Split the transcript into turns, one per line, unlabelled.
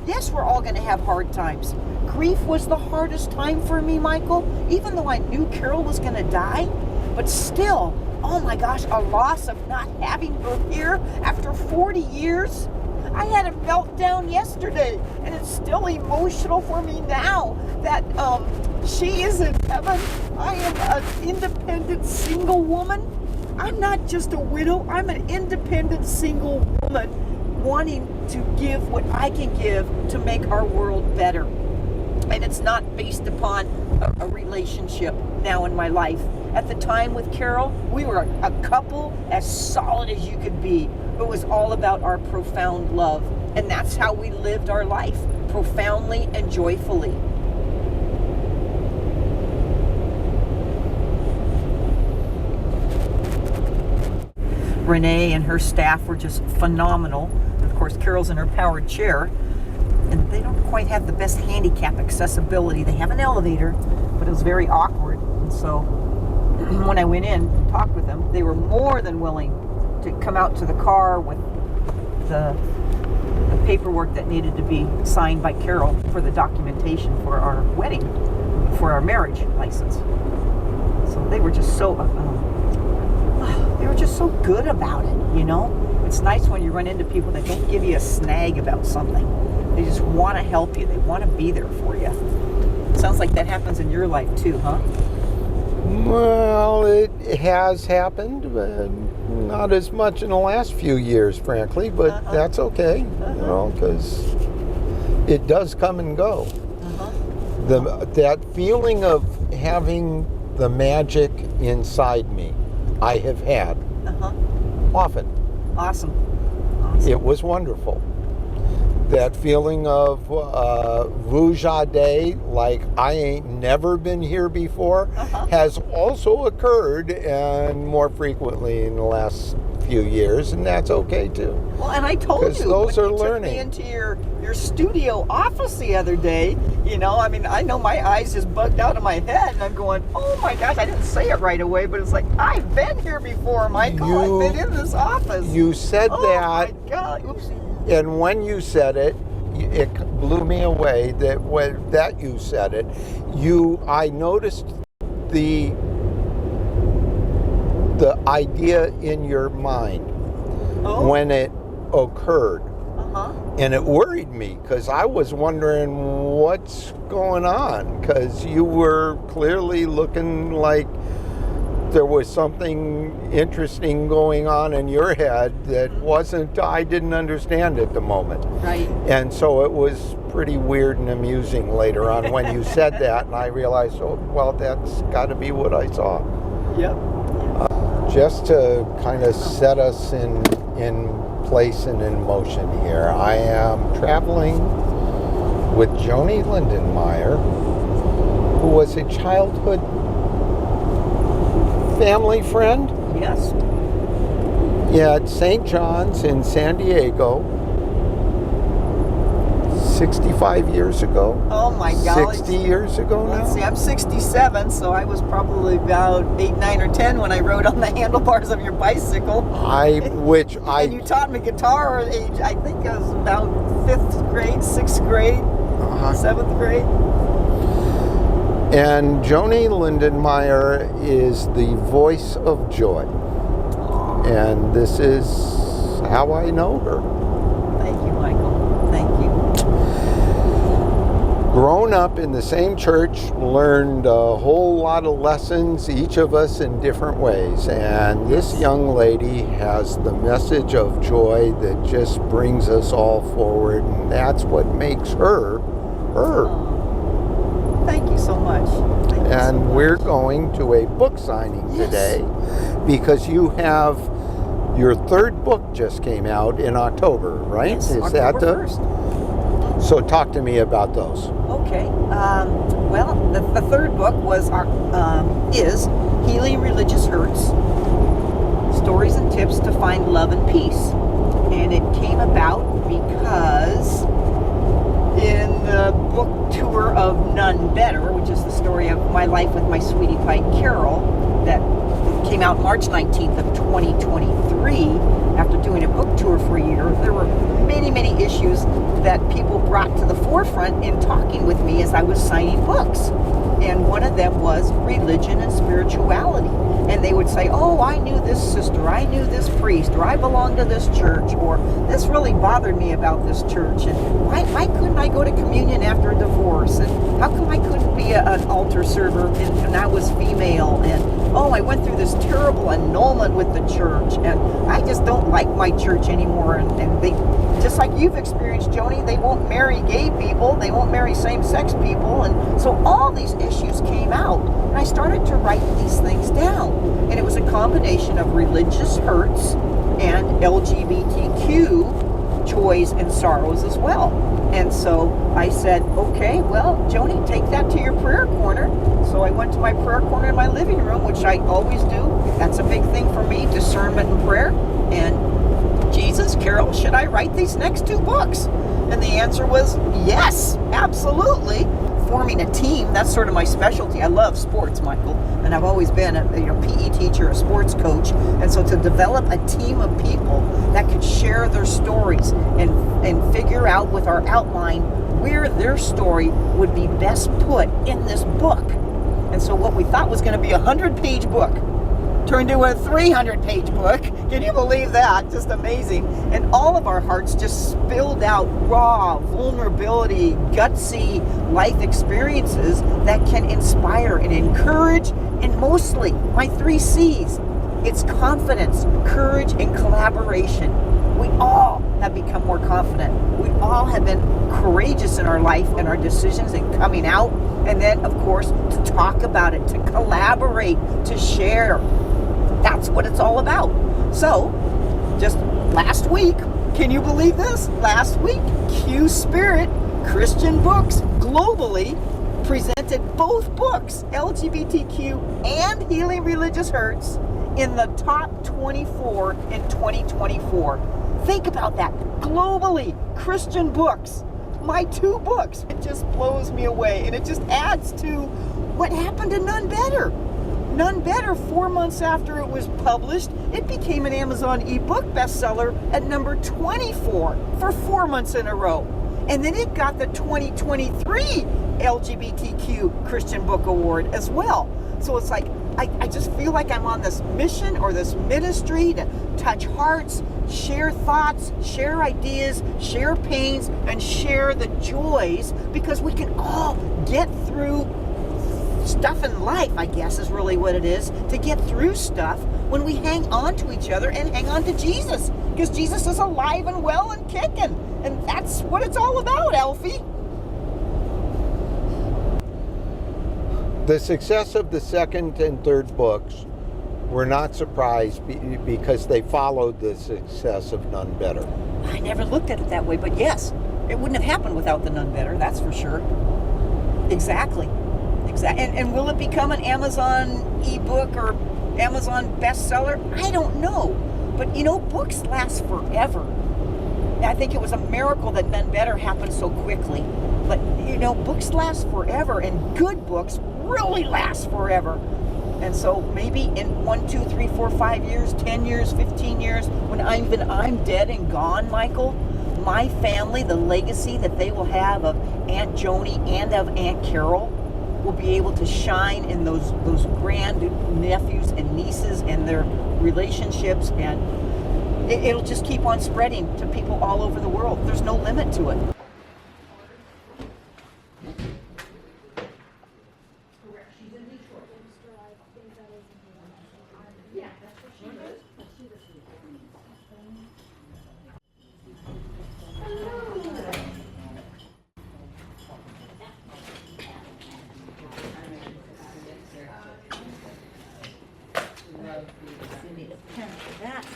Yes, we're all going to have hard times. Grief was the hardest time for me, Michael, even though I knew Carol was going to die. But still, oh my gosh, a loss of not having her here after 40 years. I had a meltdown yesterday, and it's still emotional for me now that she is in heaven. I am an independent single woman. I'm not just a widow. I'm an independent single woman wanting to give what I can give to make our world better. And it's not based upon a relationship now in my life. At the time with Carol, we were a couple as solid as you could be. It was all about our profound love. And that's how we lived our life, profoundly and joyfully. Renee and her staff were just phenomenal. Of course, Carol's in her powered chair, and they don't quite have the best handicap accessibility. They have an elevator, but it was very awkward. And so when I went in and talked with them, they were more than willing to come out to the car with the paperwork that needed to be signed by Carol for the documentation for our wedding, for our marriage license. So they were just so good about it, you know? It's nice when you run into people that don't give you a snag about something. They just want to help you. They want to be there for you. It sounds like that happens in your life too, huh?
Well, it has happened, but not as much in the last few years, frankly, but that's okay, you know, because it does come and go. That feeling of having the magic inside me, I have had often.
Awesome.
It was wonderful. That feeling of vujade, like I ain't never been here before, has also occurred, and more frequently in the last few years, and that's okay too.
Well, and I told you,
those
when
are
you
learning.
took me into your studio office the other day, you know, I mean, I know my eyes just bugged out of my head, and I'm going, oh my gosh, I didn't say it right away, but it's like, I've been here before, Michael. I've been in this office.
You said that.
Oh my God. Oopsie.
And when you said it, it blew me away that you said it. I noticed the idea in your mind when it occurred. And it worried me because I was wondering what's going on, because you were clearly looking like there was something interesting going on in your head that I didn't understand at the moment.
Right.
And so it was pretty weird and amusing later on when you said that, and I realized, oh, well, that's got to be what I saw.
Yep.
Just to kind of set us in place and in motion here, I am traveling with Joanie Lindenmeyer, who was a childhood family friend.
Yes.
At St. John's in San Diego 65 years ago.
Oh my God.
60 years ago now.
Let's see, I'm 67, so I was probably about 8, 9, or 10 when I rode on the handlebars of your bicycle. And you taught me guitar at age, I think I was about 5th grade, 6th grade, 7th grade.
And Joanie Lindenmeyer is the voice of joy. And this is how I know her.
Thank you, Michael. Thank you.
Grown up in the same church, learned a whole lot of lessons, each of us in different ways. And this young lady has the message of joy that just brings us all forward. And that's what makes her, her.
Thank you so much.
And we're going to a book signing today because you have your 3rd book just came out in October, right?
Yes,
Is
October
that
1st.
So talk to me about those.
Okay. Well, the 3rd book is Healing Religious Hurts, Stories and Tips to Find Love and Peace. And it came about because in the book tour of None Better, which is the story of my life with my sweetie pie Carol, that came out March 19th of 2023, after doing a book tour for a year, there were many, many issues that people brought to the forefront in talking with me as I was signing books. And one of them was religion and spirituality. And they would say, oh, I knew this sister, I knew this priest, or I belong to this church, or this really bothered me about this church, and why couldn't I go to communion after a divorce, and how come I couldn't be an altar server and I was female, and oh, I went through this terrible annulment with the church, and I just don't like my church anymore, and they, just like you've experienced, Joni, they won't marry gay people, they won't marry same-sex people, and so all these issues came out, and I started to write these things down, and it was a combination of religious hurts and LGBTQ joys and sorrows as well. And so I said, okay, well, Joni, take that to your prayer corner. So I went to my prayer corner in my living room, which I always do. That's a big thing for me, discernment and prayer. And Jesus, Carol, should I write these next 2 books? And the answer was yes, absolutely. Forming a team, that's sort of my specialty. I love sports, Michael, and I've always been a PE teacher, a sports coach, and so to develop a team of people that could share their stories and figure out with our outline where their story would be best put in this book. And so what we thought was going to be a 100-page book turned into a 300-page book. Can you believe that? Just amazing. And all of our hearts just spilled out raw vulnerability, gutsy life experiences that can inspire and encourage, and mostly my 3 C's. It's confidence, courage, and collaboration. We all have become more confident. We all have been courageous in our life and our decisions and coming out. And then, of course, to talk about it, to collaborate, to share. That's what it's all about. So, just last week, can you believe this? Last week, Q Spirit Christian Books globally presented both books, LGBTQ and Healing Religious Hurts, in the top 24 in 2024. Think about that. Globally, Christian books. My 2 books. It just blows me away. And it just adds to what happened to None Better. None Better, 4 months after it was published, it became an Amazon ebook bestseller at number 24 for 4 months in a row. And then it got the 2023 LGBTQ Christian Book Award as well. So it's like, I just feel like I'm on this mission or this ministry to touch hearts, share thoughts, share ideas, share pains, and share the joys, because we can all get through stuff in life, I guess is really what it is, to get through stuff when we hang on to each other and hang on to Jesus, because Jesus is alive and well and kicking, and that's what it's all about, Alfie.
The success of the second and third books were not surprised because they followed the success of None Better.
I never looked at it that way, but yes, it wouldn't have happened without the None Better, that's for sure. Exactly. And will it become an Amazon ebook or Amazon bestseller? I don't know. But books last forever. I think it was a miracle that None Better happened so quickly. But books last forever, and good books really last forever. And so maybe in 1, 2, 3, 4, 5 years, 10 years, 15 years, when I'm dead and gone, Michael, my family, the legacy that they will have of Aunt Joanie and of Aunt Carol, will be able to shine in those grand nephews and nieces and their relationships, and it'll just keep on spreading to people all over the world. There's no limit to it. That